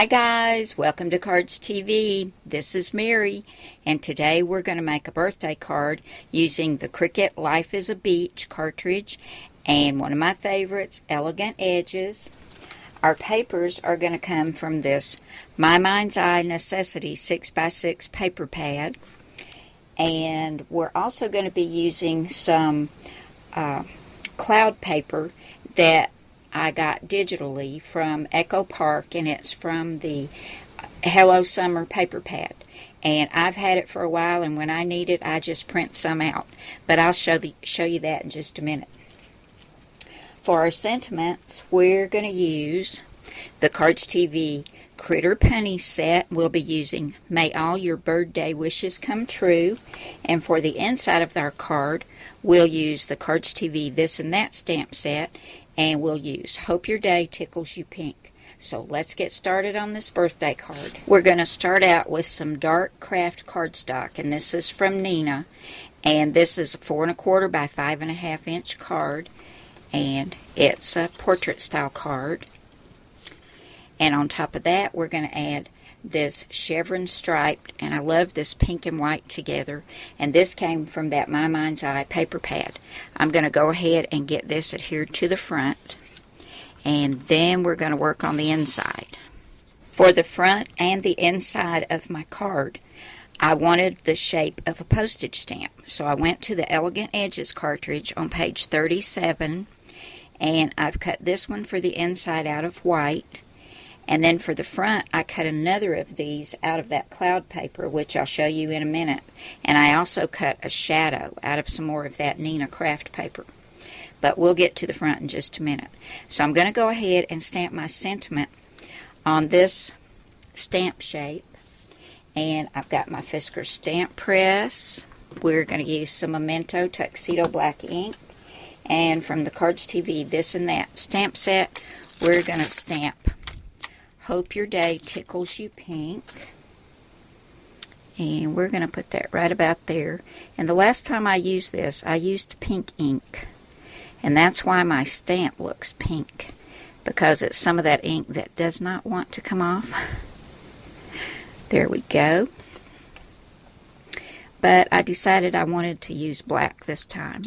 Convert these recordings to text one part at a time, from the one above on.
Hi guys, welcome to Cardz TV. This is Mary, and today we're going to make a birthday card using the Cricut Life is a Beach cartridge and one of my favorites, Elegant Edges. Our papers are going to come from this My Mind's Eye Necessity 6x6 paper pad, and we're also going to be using some cloud paper that I got digitally from Echo Park, and it's from the Hello Summer paper pad. And I've had it for a while, and when I need it, I just print some out. But I'll show you that in just a minute. For our sentiments, we're going to use the Cardz TV Critter Punny set. We'll be using May All Your Birthday Wishes Come True. And for the inside of our card, we'll use the Cardz TV This and That stamp set. And we'll use Hope Your Day Tickles You Pink. So let's get started on this birthday card. We're going to start out with some dark craft cardstock, and this is from Nina. And this is a 4 1/4 by 5 1/2 inch card, and it's a portrait style card. And on top of that, we're going to add this chevron striped, and I love this pink and white together, and this came from that My Mind's Eye paper pad. I'm going to go ahead and get this adhered to the front, and then we're going to work on the inside. For the front and the inside of my card, I wanted the shape of a postage stamp, so I went to the Elegant Edges cartridge on page 37, and I've cut this one for the inside out of white. And then for the front, I cut another of these out of that cloud paper, which I'll show you in a minute. And I also cut a shadow out of some more of that Nina craft paper. But we'll get to the front in just a minute. So I'm going to go ahead and stamp my sentiment on this stamp shape. And I've got my Fisker stamp press. We're going to use some Memento Tuxedo Black ink. And from the Cardz TV This and That stamp set, we're going to stamp Hope Your Day Tickles You Pink. And we're going to put that right about there. And the last time I used this, I used pink ink. And that's why my stamp looks pink, because it's some of that ink that does not want to come off. There we go. But I decided I wanted to use black this time.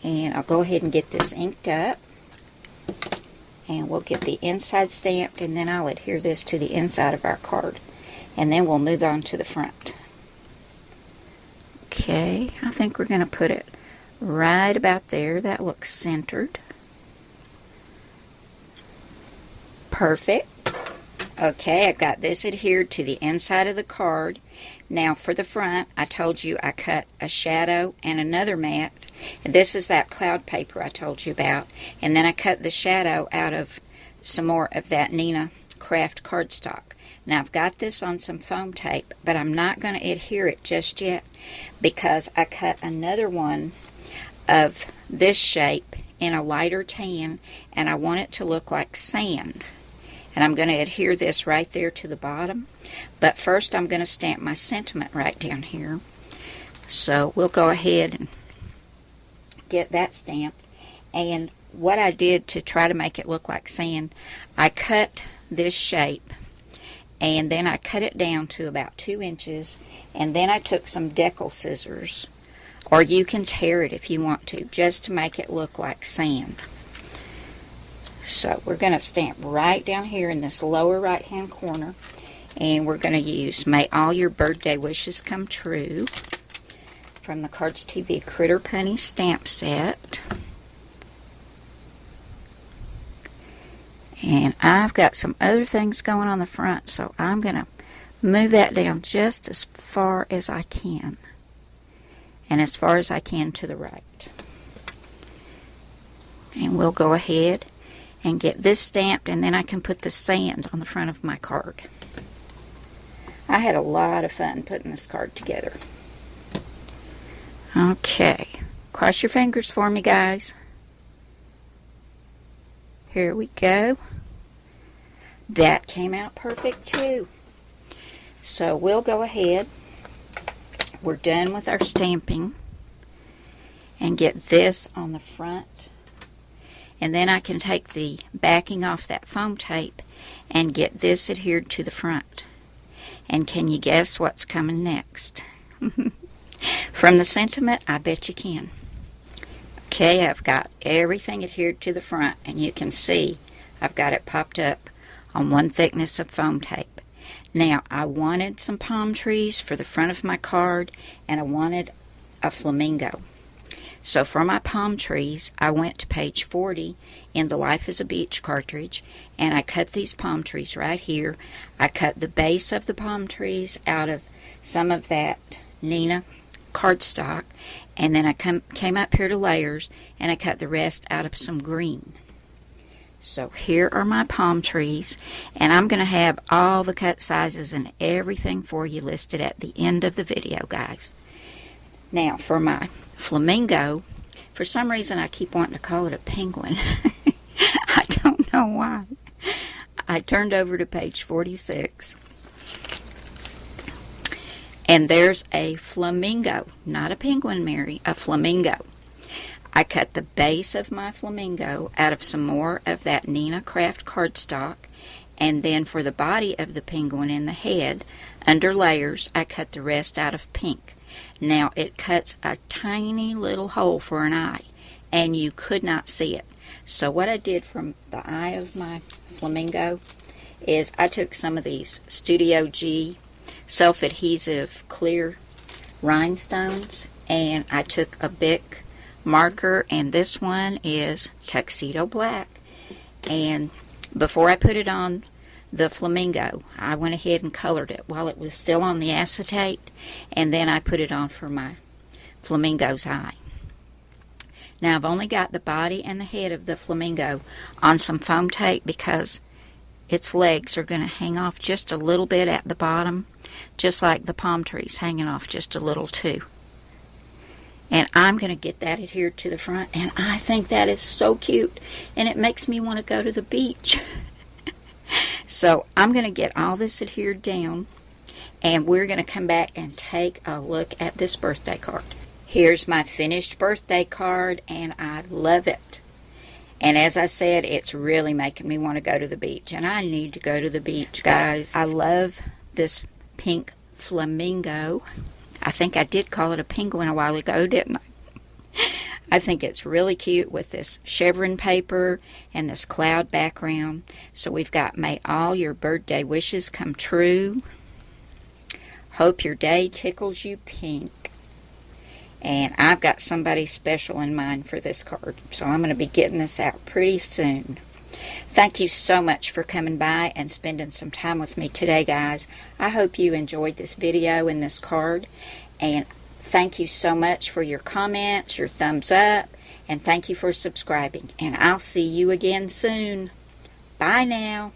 And I'll go ahead and get this inked up. And we'll get the inside stamped, and then I'll adhere this to the inside of our card. And then we'll move on to the front. Okay, I think we're going to put it right about there. That looks centered. Perfect. Okay, I've got this adhered to the inside of the card. Now for the front, I told you I cut a shadow and another matte. This is that cloud paper I told you about. And then I cut the shadow out of some more of that Nina craft cardstock. Now I've got this on some foam tape, but I'm not going to adhere it just yet because I cut another one of this shape in a lighter tan, and I want it to look like sand. And I'm going to adhere this right there to the bottom. But first I'm going to stamp my sentiment right down here. So we'll go ahead and get that stamped. And what I did to try to make it look like sand, I cut this shape, and then I cut it down to about 2 inches, and then I took some decal scissors, or you can tear it if you want to, just to make it look like sand. So we're going to stamp right down here in this lower right hand corner, and we're going to use May All Your Birthday Wishes Come True from the Cardz TV Critter Punny stamp set. And I've got some other things going on the front, so I'm going to move that down just as far as I can, and as far as I can to the right. And we'll go ahead and get this stamped, and then I can put the sand on the front of my card. I had a lot of fun putting this card together. Okay, cross your fingers for me, guys. Here we go. That came out perfect too. So we'll go ahead. We're done with our stamping, and get this on the front And then I can take the backing off that foam tape and get this adhered to the front. And can you guess what's coming next? From the sentiment, I bet you can. Okay, I've got everything adhered to the front, and you can see I've got it popped up on one thickness of foam tape. Now, I wanted some palm trees for the front of my card, and I wanted a flamingo. So for my palm trees, I went to page 40 in the Life as a Beach cartridge, and I cut these palm trees right here. I cut the base of the palm trees out of some of that Nina cardstock, and then I came up here to layers, and I cut the rest out of some green. So here are my palm trees, and I'm going to have all the cut sizes and everything for you listed at the end of the video, guys. Now, for my flamingo, for some reason I keep wanting to call it a penguin. I don't know why. I turned over to page 46, and there's a flamingo, not a penguin, Mary, a flamingo. I cut the base of my flamingo out of some more of that Nina Craft cardstock, and then for the body of the penguin and the head, under layers, I cut the rest out of pink. Now, it cuts a tiny little hole for an eye, and you could not see it. So what I did from the eye of my flamingo is I took some of these Studio G self-adhesive clear rhinestones, and I took a Bic marker, and this one is Tuxedo Black. And before I put it on the flamingo, I went ahead and colored it while it was still on the acetate, and then I put it on for my flamingo's eye. Now, I've only got the body and the head of the flamingo on some foam tape because its legs are going to hang off just a little bit at the bottom, just like the palm trees hanging off just a little too. And I'm going to get that adhered to the front, and I think that is so cute, and it makes me want to go to the beach. So I'm going to get all this adhered down, and we're going to come back and take a look at this birthday card. Here's my finished birthday card, and I love it. And as I said, it's really making me want to go to the beach, and I need to go to the beach, guys. I love this pink flamingo. I think I did call it a penguin a while ago, didn't I? I think it's really cute with this chevron paper and this cloud background. So we've got "May all your birthday wishes come true. Hope your day tickles you pink." And I've got somebody special in mind for this card, so I'm going to be getting this out pretty soon. Thank you so much for coming by and spending some time with me today, guys. I hope you enjoyed this video and this card. And thank you so much for your comments, your thumbs up, and thank you for subscribing. And I'll see you again soon. Bye now.